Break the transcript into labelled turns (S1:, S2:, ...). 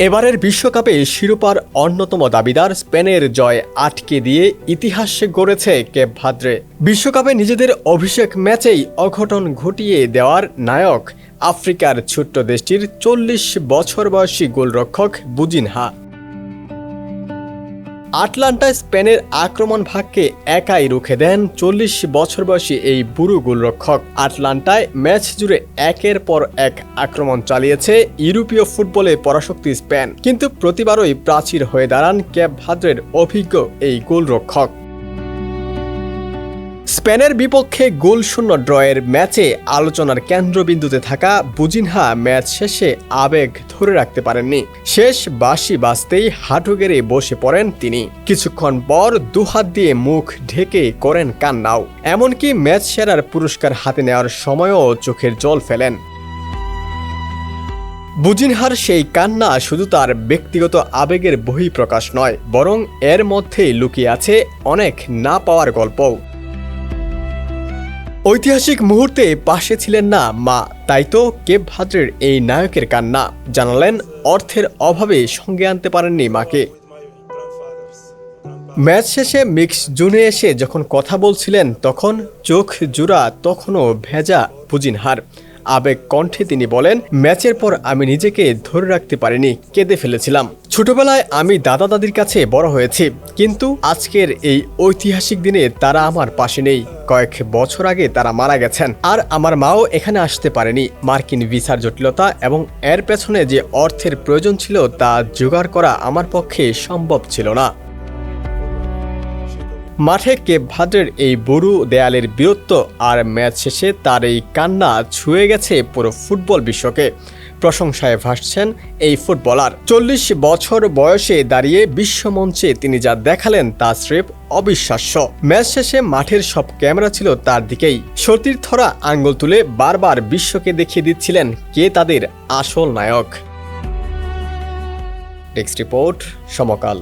S1: এবারের বিশ্বকাপে শিরোপার অন্যতম দাবিদার স্পেনের জয় আটকে দিয়ে ইতিহাস গড়েছে কেপ ভাদ্রে। বিশ্বকাপে নিজেদের অভিষেক ম্যাচেই অঘটন ঘটিয়ে দেওয়ার নায়ক আফ্রিকার ছোট্ট দেশটির ৪০ বছর বয়সী গোলরক্ষক বুজিনহা। আটলান্টায় স্পেনের আক্রমণ ভাগকে একাই রুখে দেন ৪০ বছর বয়সী এই বুড়ো গোলরক্ষক। আটলান্টায় ম্যাচ জুড়ে একের পর এক আক্রমণ চালিয়েছে ইউরোপীয় ফুটবলে পরাশক্তি স্পেন, কিন্তু প্রতিবারই প্রাচীর হয়ে দাঁড়ান কেপ ভাদ্রের অভিজ্ঞ এই গোলরক্ষক। স্পেনের বিপক্ষে গোলশূন্য ড্রয়ের ম্যাচে আলোচনার কেন্দ্রবিন্দুতে থাকা বুজিনহা ম্যাচ শেষে আবেগ ধরে রাখতে পারেননি। শেষ বাঁশি বাজতেই হাঁটু গেড়ে বসে পড়েন তিনি। কিছুক্ষণ পর দুহাত দিয়ে মুখ ঢেকে করেন কান্নাও। এমনকি ম্যাচ সেরার পুরস্কার হাতে নেওয়ার সময়ও চোখের জল ফেলেন। বুজিনহার সেই কান্না শুধু তার ব্যক্তিগত আবেগের বহিঃপ্রকাশ নয়, বরং এর মধ্যেই লুকিয়ে আছে অনেক না পাওয়ার গল্পও। ঐতিহাসিক মুহূর্তে পাশে ছিলেন না মা, তাই তো কেপ ভাদ্রের এই নায়কের কান্না। জানালেন অর্থের অভাবে সঙ্গে আনতে পারেননি মাকে। ম্যাচ শেষে মিক্স জোনে এসে যখন কথা বলছিলেন তখন চোখ জোড়া তখনও ভেজা বুজিনহার। আবেগ কণ্ঠে তিনি বলেন, ম্যাচের পর আমি নিজেকে ধরে রাখতে পারিনি, কেঁদে ফেলেছিলাম। ছোটবেলায় আমি দাদা দাদির কাছে বড় হয়েছি, কিন্তু আজকের এই ঐতিহাসিক দিনে তারা আমার পাশে নেই। কয়েক বছর আগে তারা মারা গেছেন, আর আমার মাও এখানে আসতে পারেনি। মার্কিন ভিসার জটিলতা এবং এর পেছনে যে অর্থের প্রয়োজন ছিল তা জোগাড় করা আমার পক্ষে সম্ভব ছিল না। মাঠে কেপ ভাদ্রের এই বুড়ো দেয়ালের বীরত্ব আর ম্যাচ শেষে তার এই কান্না ছুঁয়ে গেছে পুরো ফুটবল বিশ্বকে। প্রশংসায় ভাসছেন এই ফুটবলার। ৪০ বছর বয়সে দাঁড়িয়ে বিশ্বমঞ্চে তিনি যা দেখালেন তা স্রেফ অবিশ্বাস্য। ম্যাচ শেষে মাঠের সব ক্যামেরা ছিল তার দিকেই। সতীর্থরা আঙ্গুল তুলে বারবার বিশ্বকে দেখিয়ে দিচ্ছিলেন কে তাদের আসল নায়ক। ডেস্ক রিপোর্ট, সমকাল।